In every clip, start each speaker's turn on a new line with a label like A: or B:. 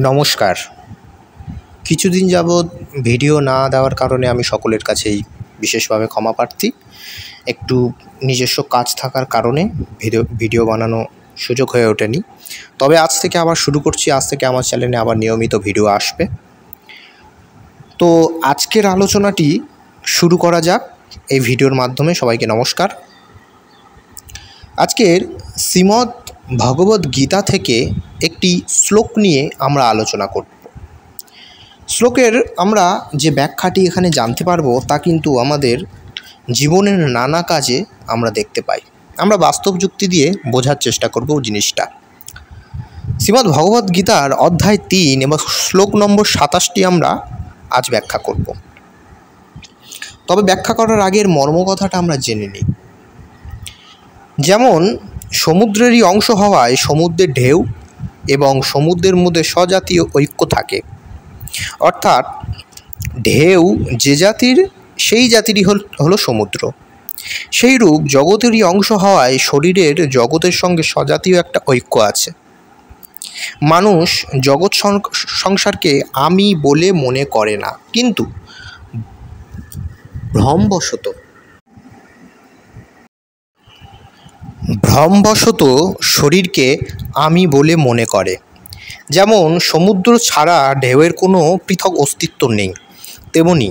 A: নমস্কার। কিছুদিন যাবৎ ভিডিও না দেওয়ার কারণে আমি সকলের কাছেই বিশেষভাবে ক্ষমা প্রার্থী। একটু নিজস্ব কাজ থাকার কারণে ভিডিও বানানো সুযোগ হয়ে ওঠেনি। তবে আজ থেকে আবার শুরু করছি। আজ থেকে আমার চ্যানেলে আবার নিয়মিত ভিডিও আসবে। তো আজকের আলোচনাটি শুরু করা যাক এই ভিডিওর মাধ্যমে। সবাইকে নমস্কার। আজকের শ্রীমদ্ ভগবদ্ গীতা থেকে একটি শ্লোক নিয়ে আমরা আলোচনা করব। শ্লোকের আমরা যে ব্যাখ্যাটি এখানে জানতে পারবো তা কিন্তু আমাদের জীবনের নানা কাজে আমরা দেখতে পাই। আমরা বাস্তব যুক্তি দিয়ে বোঝার চেষ্টা করব জিনিসটা। শ্রীমদ্ ভগবদ্ গীতার অধ্যায় 3 এবং শ্লোক নম্বর 27টি আমরা আজ ব্যাখ্যা করব। তবে ব্যাখ্যা করার আগের মর্মকথাটা আমরা জেনে নিই। যেমন সমুদ্রেরই অংশ হওয়ায় সমুদ্রের ঢেউ এবং সমুদ্রের মধ্যে স্বজাতীয় ঐক্য থাকে, অর্থাৎ ঢেউ যে জাতির সেই জাতিরই হলো সমুদ্র। সেইরূপ জগতেরই অংশ হওয়ায় শরীরের জগতের সঙ্গে স্বজাতীয় একটা ঐক্য আছে। মানুষ জগৎ সংসারকে আমি বলে মনে করে না, কিন্তু ভ্রমবশত শরীরকে আমি বলে মনে করে। যেমন সমুদ্র ছাড়া ঢেউয়ের কোনো পৃথক অস্তিত্ব নেই, তেমনি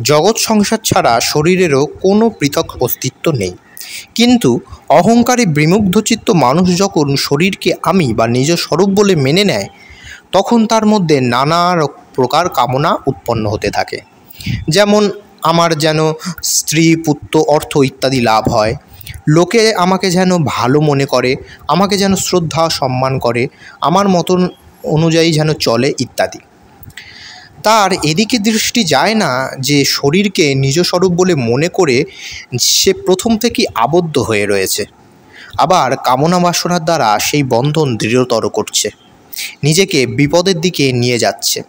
A: জগৎ সংসার ছাড়া শরীরেরও কোনো পৃথক অস্তিত্ব নেই। কিন্তু অহংকারে বিমুগ্ধচিত্ত মানুষ যখন শরীরকে আমি বা নিজ স্বরূপ বলে মেনে নেয়, তখন তার মধ্যে নানা প্রকার কামনা উৎপন্ন হতে থাকে। যেমন আমার যেন স্ত্রী, পুত্র, অর্থ ইত্যাদি লাভ হয়, লোকে আমাকে যেন ভালো মনে করে, আমাকে যেন শ্রদ্ধা সম্মান করে, আমার মতন অনুযায়ী যেন চলে ইত্যাদি। তার এদিকে দৃষ্টি যায় না যে শরীরকে নিজ স্বরূপ বলে মনে করে সে প্রথম থেকেই আবদ্ধ হয়ে রয়েছে। আবার কামনা বাসনার দ্বারা সেই বন্ধন দৃঢ়তর করছে, নিজেকে বিপদের দিকে নিয়ে যাচ্ছে।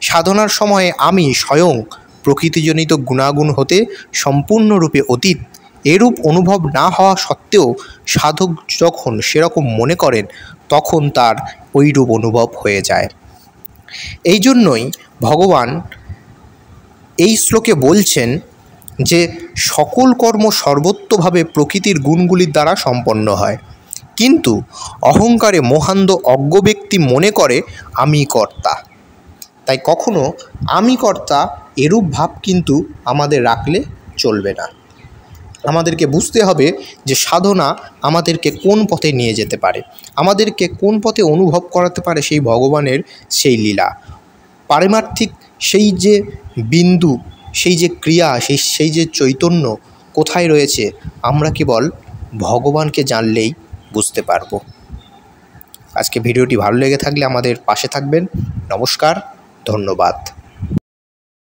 A: সাধনার সময়ে আমি স্বয়ং প্রকৃতিজনিত গুণাগুণ হতে সম্পূর্ণরূপে অতীত, এরূপ অনুভব না হওয়া সত্ত্বেও সাধক যখন সেরকম মনে করেন, তখন তার ওইরূপ অনুভব হয়ে যায়। এই জন্যই ভগবান এই শ্লোকে বলছেন যে সকল কর্ম সর্বত্রভাবে প্রকৃতির গুণগুলির দ্বারা সম্পন্ন হয়, কিন্তু অহংকারে মোহান্ধ অজ্ঞ ব্যক্তি মনে করে আমি কর্তা। তাই কখনো আমি কর্তা এরূপ ভাব কিন্তু আমাদের রাখলে চলবে না। আমাদেরকে বুঝতে হবে যে সাধনা আমাদেরকে কোন পথে নিয়ে যেতে পারে, আমাদেরকে কোন পথে অনুভব করাতে পারে সেই ভগবানের সেই লীলা। পারমার্থিক সেই যে বিন্দু, সেই যে ক্রিয়া, সেই যে চৈতন্য কোথায় রয়েছে, আমরা কেবল ভগবানকে জানলেই বুঝতে পারব। আজকে ভিডিওটি ভালো লেগে থাকলে আমাদের পাশে থাকবেন। নমস্কার, ধন্যবাদ।